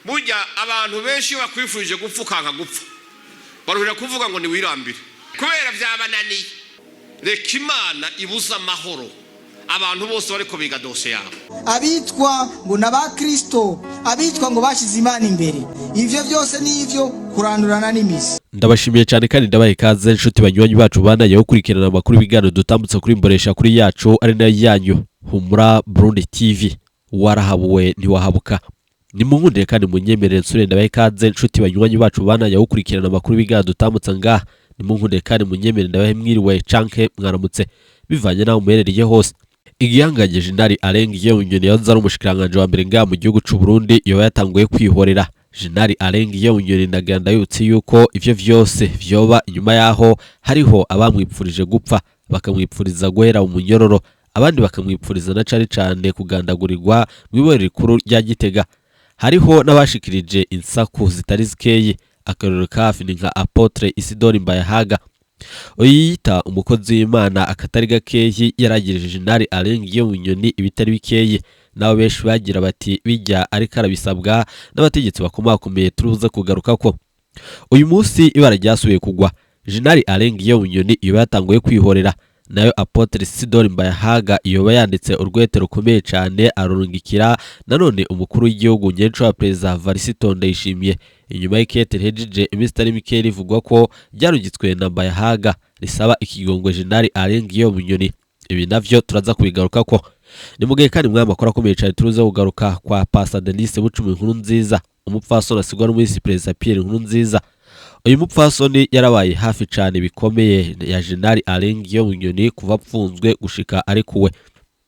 burya abantu benshi bakwifurije gupfukanka gupfa baruhira kuvuga ngo ni wirambire kubera byabananiye. Reka Imana ibuza amahoro abantu bose bariko biga dose yabo, abitwa ngo naba Kristo, abitwa ngo bashize Imana imbere. Ivyo byose nivyo kurandurana n'imisi. Ndabashimiye cyane kandi ndabaye ikaze inshuti banywanyi bacu banaye gukurikirana amakuru bigano dutambutse kuri mboresha kuri yacu ari nayo yanyu Humura Burundi TV. Warahabuwe ntiwahabuka. Ni mungunde kandi munyemerere nsure ndabaye ikaze inshuti banywanyi bacu banaye gukurikirana amakuru bigano dutambutse ngaha. Ni mungunde kandi munyemerere ndabaye mwiriwe canke mwaramutse bivanye naho muherereye hose. Igihangaje Jenerali Arenga Bunyoni yanzara umushikiranganje wa mbere nga mu gihugu c'u Burundi yo yatanguye kwihorera. Jenerali Arenga Bunyoni ndaganda yutse yuko ivyo vyose vyoba inyuma yaho hariho abamwipfurije gupfa bakamwipfuriza guhera mu munyororo, abandi bakamwipfuriza na cane kugandagurirwa mw'ibore rikuru rya Gitega. Hariho n'abashikirije insaku zitari zikeye, akarero kafi ni nka Apotre Isidore Mbayahaga oyita umukozi w'Imana akatari gakeyi yaragirije Jenerali Arenga Bunyoni ibitari bikeye. Naho benshi bagira bati bijya ari karabisabwa n'abategetsi bakomakomeye turuza kugaruka ko uyu munsi ibara ryasubiye kugwa. Jenerali Arenga Bunyoni iyo yatanguye kwihorera, nayo Apotre Isidore Mbayahaga iyo yanditse urwete rukomeye cyane arurungikira nanone umukuru w'igihugu nyenco wa President Varisito Ndayishimiye. Inyuma y'ikete hejije imistari Mikeli ivugwa ko ryarungitswe na Mbayahaga risaba ikigongwe Jenerali Arenga Bunyoni. Ibi navyo turaza kubigaruka ko ni mugihe kandi mwamakora akomeye cyane turuza kugaruka kwa Pastor Denise Bucumi Nkurunziza, umupfasoni asigwa n'umwisi President Pierre Nkurunziza. Uyu mupfasoni yarabaye hafi cyane bikomeye ya Jenerali Arenga Bunyoni kuva apfunzwe gushika arikuwe.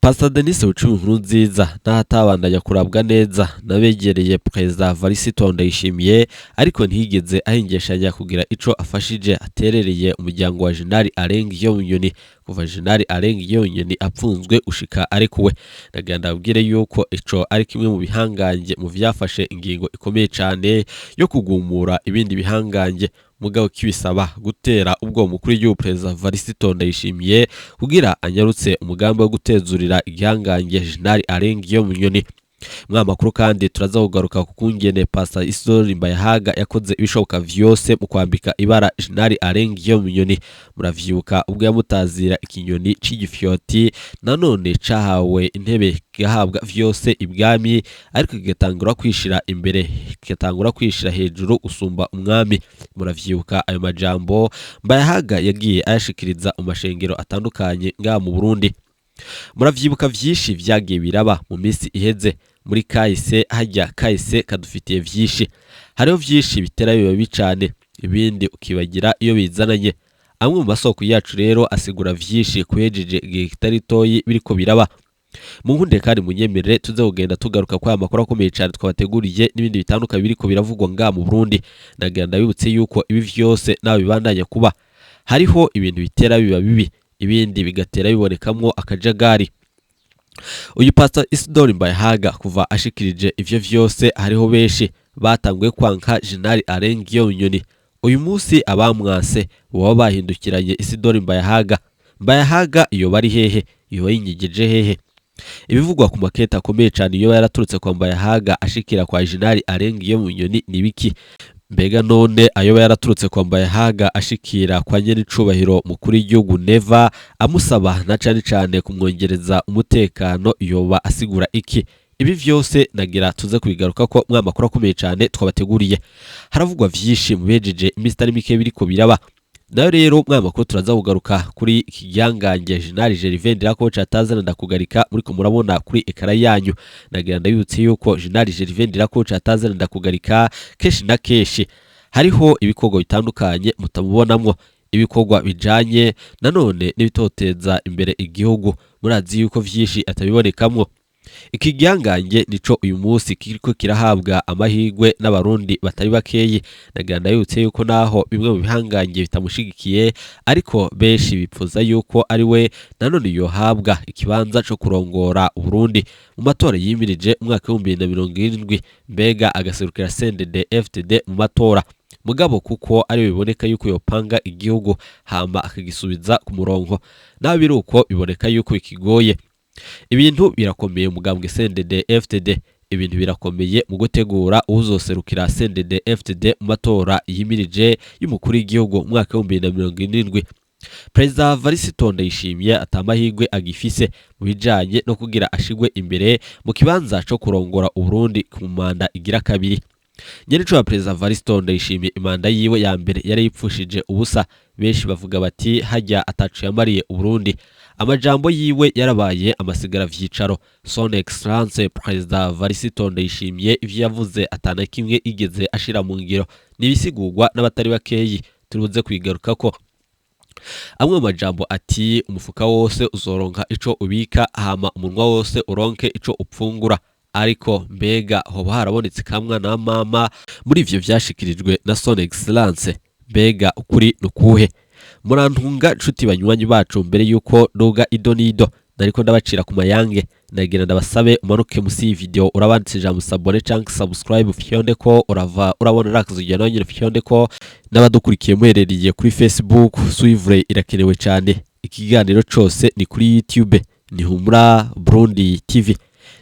Pastor Denise Bucumi Nkurunziza nahatabandanya kurabwa neza nabegereye President Varisito Ndayishimiye, ariko ntihigeze ahingeshanya kugira ico afashije aterereye umuryango wa Jenerali Arenga Bunyoni kuva Jenerali Arenga Bunyoni apfunzwe ushika arikuwe. Ndaganda abwire yuko ico ari kimwe mu bihangange mu vyafashe ingingo ikomeye cyane yo kugumura ibindi bihangange, mugabo kibisaba gutera ubwo mukuru w'igihugu President Varisito Ndayishimiye kugira anyarutse umugambi wo gutezurira igihangange Jenerali Arenga Bunyoni. Mwamakuru kandi turaza kugaruka ku kungene Pastor Isidore Mbayahaga yakoze ibishoboka vyose mu kwambika ibara Jenerali Arenga Bunyoni. Muravyuka ubwo yamutazira ikinyoni c'igifyoti nanone cahawe intebe gahabwa vyose ibwami, ariko kigatangura kwishira imbere kigatangura kwishira hejuru usumba umwami. Muravyuka ayo majambo Mbayahaga yagiye ayashikiriza umashengero atandukanye nga mu Burundi. Muravyibuka vyinshi vyagiye biraba mu minsi iheze muri kahise, hajya kahise kadufitiye vyinshi. Hariho vyinshi bitera biba bicane ibindi ukibagira iyo bizananye. Amwe mu masoko yacu rero asigura vyinshi kuhejeje igihe kitari toyi biriko biraba. Munkunde kandi munyemerere tuze kugenda tugaruka kwa amakuru akomeye cyane twabateguriye n'ibindi bitandukanye biriko biravugwa nga mu Burundi. Ndagenda bibutse yuko ibi vyose nawe bibandanya kuba hariho ibintu bitera biba bibi, ibindi bigatera bibonekamwo akajagari. Uyu Pastor Isidore Mbayahaga kuva ashikirije ivyo vyose hariho benshi batanguye kwanka Jenerali Arenga Bunyoni. Uyu munsi abamwase baba bahindukiranye Isidore Mbayahaga iyo bari hehe, iyo yinyigeje hehe. Ibivugwa ku maketa akomeye cyane iyo yaraturutse kwa Mbayahaga ashikira kwa Jenerali Arenga Bunyoni nibiki? Mbega none ayoba yaraturutse kwa Mbayahaga ashikira kwa nyenicubahiro mukuru w'igihugu Neva amusaba na cane kumwongereza umutekano yoba asigura iki? Ibi vyose nagira tuze kubigaruka ko mwamakuru akomeye cyane twabateguriye. Haravugwa vyinshi mubejeje imistari mike biriko biraba. Nayo rero mwamakuru turaza kugaruka kuri iki gihangange Jenerali Gervais Ndirakobuca atazana ndakugarika muriko murabona kuri ekara yanyu. Nagira ndabibutse yuko Jenerali Gervais Ndirakobuca atazana ndakugarika keshi na keshi hariho ibikorwa bitandukanye mutamubonamwo, ibikorwa bijanye nanone n'ibitoteza imbere igihugu. Murazi yuko vyinshi atabibonekamwo. Iki gihangange nico uyu munsi kiriko kirahabwa amahirwe n'abarundi batari bakeyi. Ndaganda yutse yuko naho bimwe mu bihangange bitamushigikiye, ariko benshi bipfuza yuko ari we nanone yohabwa ikibanza co kurongora Burundi mu matora yimirije umwaka wa 2070, mbega agaserukira CNDD-FDD mu matora. Mugabo kuko ari biboneka yuko yopanga igihugu hamba akagisubiza ku murongo, naho biruko biboneka yuko ikigoye. Ibintu birakomeye umugambwe CNDD-FDD. ibintu birakomeye mu gutegura uzoserukira CNDD FDD mu matora yimirije y'umukuru w'igihugu mu mwaka wa 2027. Perezida Varisito Ndayishimiye atamahirwe agifise mu bijanye no kugira ashigwe imbere mu kibanza cyo kurongora Uburundi ku manda igira kabiri. Nyenico wa Perezida Varisito Ndayishimiye imanda yiwe ya mbere yari yipfushije ubusa, benshi bavuga bati hajya atacu yamariye Uburundi. Amajambo yiwe yarabaye amasigara vyicaro. Son Excellence Perezida Varisito Ndayishimiye ivyo yavuze atana kimwe igeze ashira mu ngiro, nibisigurwa n'abatari bakeyi turuze kwigaruka ko. Amwe mu majambo ati umufuka wose uzoronka ico ubika, hama umunwa wose uronke ico upfungura. Ariko mbega hoba harabonetse kamwa na mama muri ivyo vyashikirijwe na Son Excellence? Mbega ukuri nukuhe? Murantunga nshuti banywanyi bacu, mbere yuko doga idonido nariko ndabacira ku mayange, nagira ndabasabe umanuke musi iyi video urabanditse ijambo sabone canke subscribe fyonde ko urava urabona rakuzujya no nyine fyonde ko n'abadukurikiye muhereriye kuri Facebook. Suivre irakenewe cyane. Ikiganiro cose ni kuri YouTube, ni Humura Burundi TV.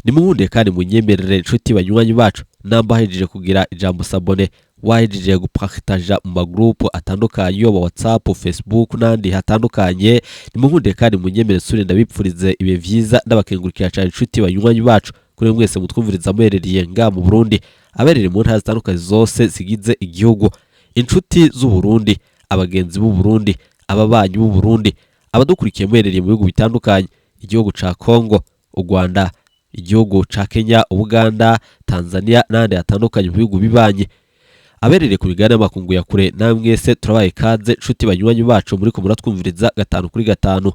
Nimuhunde kandi munyemerere nshuti banywanyi bacu, namba hejeje kugira ijambo sabone, wahejeje gupartage mu magroupe atandukanye yo WhatsApp, Facebook nandi hatandukanye. Nimuhunde kandi munyemerere suri ndabipfurize ibe vyiza, ndabakengurukira cyane nshuti banywanyi bacu kuri mwese mutwumviriza muhereriye nga mu Burundi, aberere mu ntara zitandukanye zose zigize igihugu, inshuti z'u Burundi, abagenzi b'u Burundi, ababanyi b'u Burundi, abadukurikiye muhereriye mu bihugu bitandukanye, igihugu ca Kongo, u Rwanda, igihugu ca Kenya, Uganda, Tanzania nandi hatandukanye mu bihugu bibanye, aberere ku bigana makungu ya kure. Namwese turabaye kaze nshuti banywanyi bacu muri ko muratwumviriza 5 kuri 5.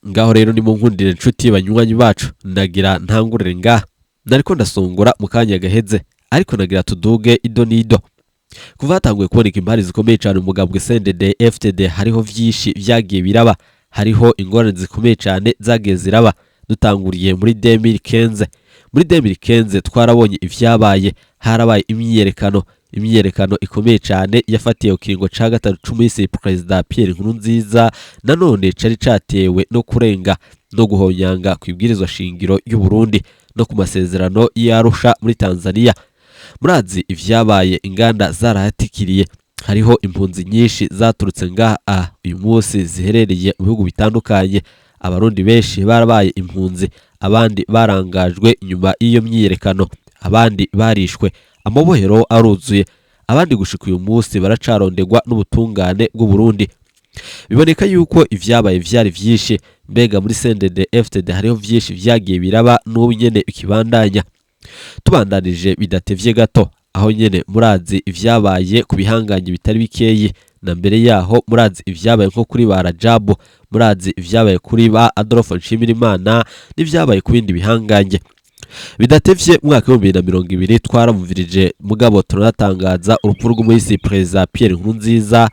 Ngaho rero ni mu nkundire nshuti banywanyi bacu, ndagira ntangurire ngaha, nariko ndasongora mu kanya gaheze, ariko nagira tuduge idonido. Kuva hatanguye kuboneka impari zikomeye cyane umugambwe CNDD FDD, hariho vyishi vyagiye biraba, hariho ingorane zikomeye cyane zagiye ziraba. Dutanguriye muri 2015. Muri 2015 twarabonye ivyabaye, harabaye imyiyerekano ikomeye cyane yafatiye ku kiringo ca gatatu c'umisi Perezida Pierre Nkurunziza, nanone cari catewe no kurenga no guhonyanga kwibwirizwa shingiro y'u Burundi no ku masezerano y'Arusha muri Tanzania. Murazi ivyabaye, inganda zarahatikiriye, hariho impunzi nyinshi zaturutse ngaha uyu munsi ziherereye mu bihugu bitandukanye. Abarundi benshi barabaye impunzi, abandi barangajwe inyuma y'iyo myiyerekano, abandi barishwe, amabohero aruzuye, abandi gushika uyu munsi baracarondegwa n'ubutungane bw'u Burundi. Biboneka yuko ivyabaye vyari vyinshi. Mbega muri CNDD FDD hariho vyinshi vyagiye biraba n'ubu nyene ikibandanya. Tubandanije bidatevye gato, aho nyene murazi ivyabaye ku bihanganye bitari bikeyi, na mbere yaho murazi ivyabaye nko kuri ba Rajabu, murazi ivyabaye kuri ba Adolphe Nshimirimana, n'ivyabaye ku bindi bihanganye. Bidatevye mwaka wa 2020 twaramvirije mugabo turanatangaza urupfu rw'umuhisi Perezida Pierre Nkurunziza,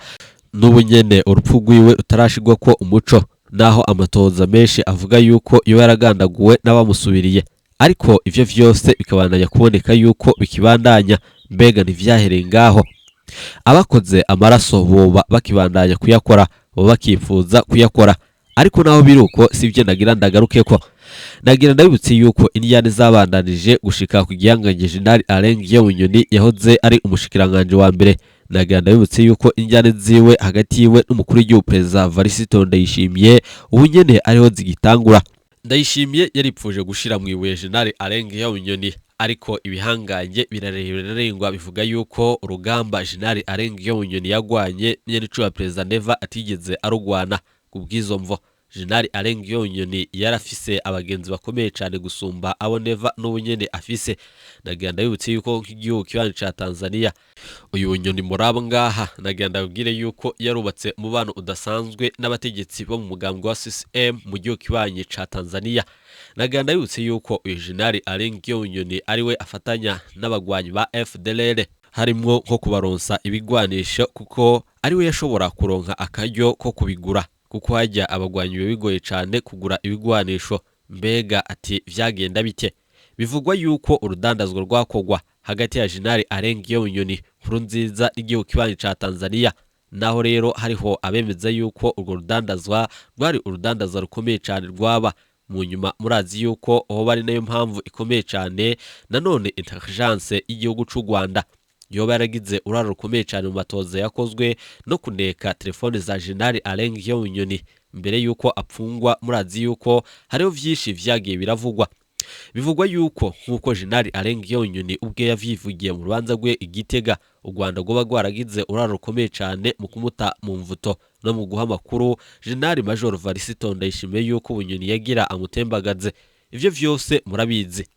n'ubu nyene urupfu rwiwe utarashigwa ko umuco, naho amatoza menshi avuga yuko iyo yaragandaguwe n'abamusubiriye, ariko ivyo vyose bikabandanya kuboneka yuko bikibandanya. Mbega ntivyahereye ngaho, abakoze amaraso boba bakibandanya kuyakora, boba bakifuza kuyakora, ariko naho biruko sivyo nagira ndagaruke ko. Nagira ndabibutse yuko indiyane zabandanije gushika ku gihanganye General Alain Guillaume yahoze ari umushikiranganje wa mbere. Nagira ndabibutse yuko indiyane ziwe hagati yiwe n'umukuru w'igihugu Perezida Varisito Ndayishimiye ubu nyene ariho zigitangura. Ndayishimiye yaripfuje gushira mu ibuye General Alain Guillaume, ariko ibihanganye birarengwa bivuga yuko urugamba General Alain Guillaume yagwanye nyenico wa Perezida Neva atigeze arugwana. Kubwizo mvo General Alain Guillaume yarafise abagenzi bakomeye cyane gusumba abo Neva n'ubu nyene afise. Nagira ndabibutse yuko nk'igihugu kibanje ca Tanzania, uyu Bunyoni murabo ngaha, nagira ndabwire yuko yarubatse umubano udasanzwe n'abategetsi bo mu mugambwe wa CCM mu gihugu kibanje ca Tanzania. Nagira ndabibutse yuko uyu General Alain Guillaume ariwe afatanya n'abagwanyi ba FDLR, harimwo nko kubaronsa ibigwanisho, kuko ariwe yashobora kuronka akaryo ko kubigura, kuko hajya abagwanyi bigoye cyane kugura ibigwanisho. Mbega ati vyagenda bite? Bivugwa yuko urudandazwa rwakogwa hagati ya General Alain Guillaume Nkurunziza n'igihugu kibanje ca Tanzania. Naho rero hariho abemeza yuko urwo rudandazwa rwari urudandazwa rukomeye cyane rwaba mu nyuma murazi yuko aho bari nayo mpamvu ikomeye cyane nanone intelligence y'igihugu cy'u Rwanda yoba yaragize uraro rukomeye cyane mu matoza yakozwe no kuneka telefone za General Alain Bunyoni mbere yuko apfungwa. Murazi yuko hariho vyinshi vyagiye biravugwa, bivugwa yuko nkuko General Alain Bunyoni ubwe yavyivugiye mu rubanza rwe Igitega, u Rwanda goba gwaragize uraro rukomeye cyane mu kumuta mu mvuto no mu guha makuru General Major Varisito Ndayishimiye yuko Bunyoni yagira amutembagaze. Ivyo vyose murabizi,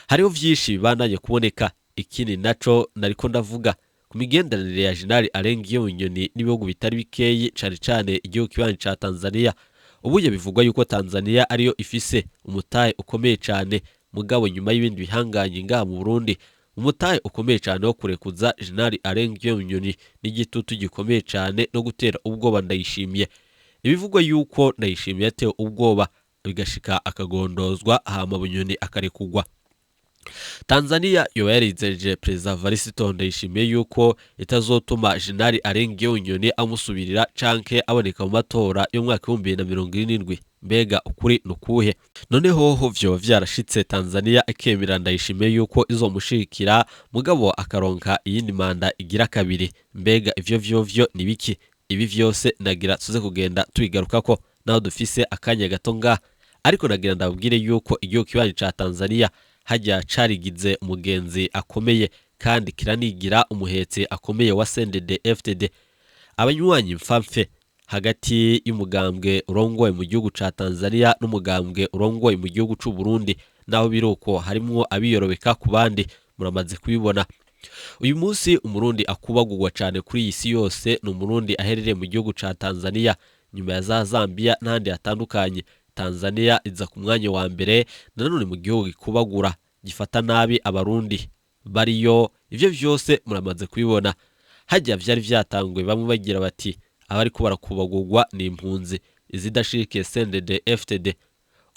hariho vyinshi bibandanye kuboneka. Ikindi naco nariko ndavuga ku migenderanire ya General Alain Bunyoni n'ibihugu bitari bikeyi cyane cyane igihugu kibanyi ca Tanzania. Ubuye bivugwa yuko Tanzania ariyo ifise umutahe ukomeye cyane, mugabo nyuma y'ibindi bihanganye ngaha mu Burundi umutahe ukomeye cyane wo kurekuza General Alain Bunyoni n'igitutu gikomeye cyane no gutera ubwoba Ndayishimiye. Ibivugwa yuko Ndayishimiye yatewe ubwoba bigashika akagondozwa hama Bunyoni akarekugwa. Tanzania yo yarizeje Perezida Varisito Ndayishimiye yuko itazotuma General Alain Bunyoni amusubirira canke aboneka mu matora yo mwaka 2027. Mbega ukuri nukuhe? Noneho ho vyo vyarashitse Tanzania ikemera Ndayishimiye yuko izomushikira, mugabo akaronka iyindi manda igira kabiri. Mbega ivyo vyo nibiki? Ibi vyose nagira tuze kugenda tubigarukako naho dufise akanya gato nga, ariko nagira ndabwire yuko igihugu kibanyi ca Tanzania hajya carigize umugenzi akomeye kandi kiranigira umuhetsi akomeye wa CNDD-FDD. Abanywanyi mfamfe hagati y'umugambwe urongoye mu gihugu ca Tanzania n'umugambwe urongoye mu gihugu c'u Burundi, naho biruko harimwo abiyorobeka ku bandi, muramaze kubibona. Uyu munsi umurundi akubagurwa cyane kuri iyi si yose ni umurundi aherereye mu gihugu ca Tanzania, nyuma ya za Zambia n'ahandi hatandukanye. Tanzania iza ku mwanya wa mbere nanone mu gihugu gikubagura gifata nabi abarundi bariyo. Ivyo vyose muramaze kubibona. Hajya vyari vyatangwe bamwe bagira bati abari ko barakubagurwa ni impunzi izidashike CNDD-FDD.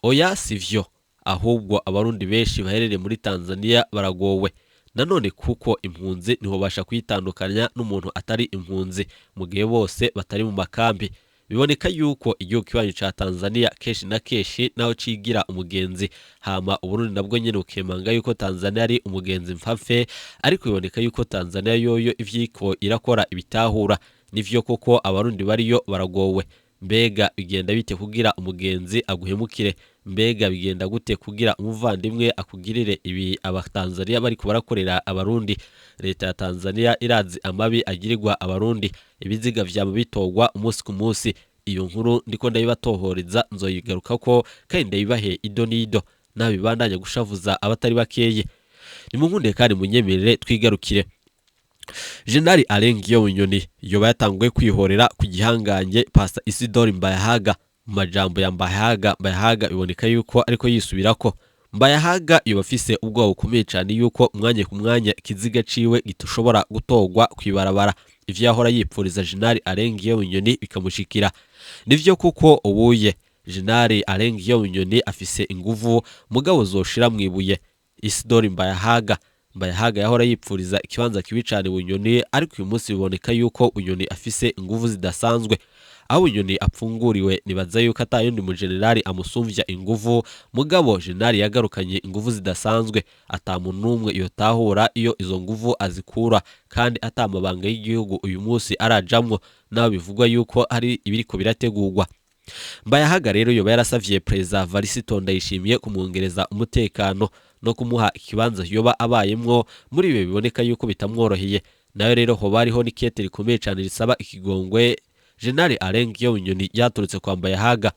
Oya sivyo, ahubwo abarundi benshi baherereye muri Tanzania baragowe nanone, kuko impunzi niho basha kwitandukanya n'umuntu atari impunzi mu gihe bose batari mu makambi. Biboneka yuko igihugu kibanyi ca Tanzania keshi na keshi naho cigira umugenzi, hama Uburundi nabwo nyene ukemanga yuko Tanzania ari umugenzi mfapfe, ariko biboneka yuko Tanzania yoyo ivyiko irakora ibitahura. Nivyo koko abarundi bariyo baragowe. Mbega bigenda bite kugira umugenzi aguhemukire? Mbega bigenda gute kugira umuvandimwe akugirire ibi abatanzania bari kubarakorera abarundi? Leta ya Tanzania irazi amabi agirirwa abarundi, ibiziga vyama bitogwa umunsi ku munsi. Iyo nkuru ndiko ndabibatohoreza nzoyigarukako kandi ndabibahe ido nido, nabibandanya gushavuza abatari bakeye. Nimunkunde kandi munyemerere twigarukire. General Alain Bunyoni yoba yatanguye kwihorera ku gihanganye Pastor Isidore Mbayahaga. Mu majambo ya Mbayahaga iboneka yuko ariko yisubirako. Mbayahaga yoba afise ubwoba bukomeye cyane yuko umwanya ku mwanya ikiziga ciwe gitushobora gutogwa kwibarabara. Ivyo yahora yipfuriza General Alain Bunyoni bikamushikira. Nivyo kuko ubuye General Alain Bunyoni afise inguvu mugabo zoshira mwibuye. Isidore Mbayahaga yahora yipfuriza ikibanza kibi cyane Bunyoni, ariko uyu munsi biboneka yuko Bunyoni afise inguvu zidasanzwe. Aho Bunyoni apfunguriwe nibaza yuko atayundi mu generali amusumvya inguvu, mugabo generali yagarukanye inguvu zidasanzwe. Atamuntu numwe iyo tahura iyo izo nguvu azikura, kandi atamabanga y'igihugu uyu munsi arajamwo, naho bivugwa yuko ari ibiriko birategurwa. Mbayahaga rero yoba yarasavye Perezida Varisito Ndayishimiye kumwongereza umutekano no kumuha ikibanza yoba abayemwo. Muri ibi biboneka yuko bitamworoheye, nayo rero ho bariho n'ikete rikomeye cyane risaba ikigongwe General Alain Bunyoni yaturutse kwa Mbayahaga.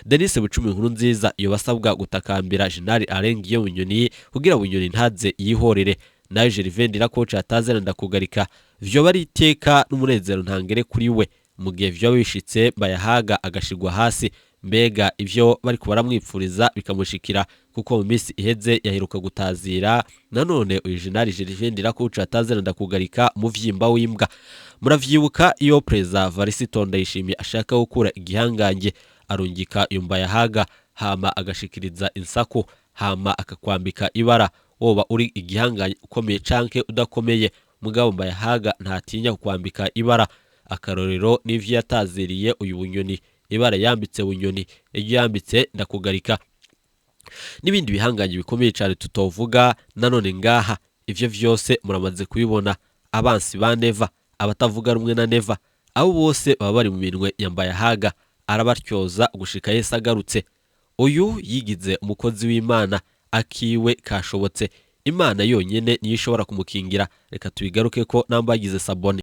Denis Bucumi Nkurunziza yoba asabwa gutakambira General Alain Bunyoni kugira Bunyoni ntaze yihorere, nayo Gervais Ndirakoca atazana ndakugarika. Vyo bari iteka n'umunezero ntangere kuri we mu gihe vyo bishitse Mbayahaga agashigwa hasi. Mbega ivyo bari kubaramwipfuriza bikamushikira, kuko mu minsi iheze yaheruka gutazira nanone uyu General Gervais Ndirakoca atazana ndakugarika mu vyimba w'imbwa. Muravyibuka iyo Perezida Varisito Ndayishimiye ashaka gukura igihangange arungika iyo Mbayahaga, hama agashikiriza insako, hama akakwambika ibara woba uri igihanganye ukomeye canke udakomeye. Mugabo Mbayahaga ntatinya kukwambika ibara. Akarorero n'ivyo yataziriye uyu Bunyoni ibara yambitse Bunyoni, ejo yambitse Ndakugarika n'ibindi bihanganye bikomeye cyane tutovuga nanone ngaha. Ivyo vyose muramaze kubibona. Abansi ba Neva, abatavuga rumwe na Neva, abo bose baba bari mu minwe yambaye haga, arabatyoza gushika Yesu agarutse. Uyu yigize umukozi w'Imana, akiwe kashobotse. Imana yonyene niyo ishobora kumukingira. Reka tubigaruke ko namba yagize Sabone.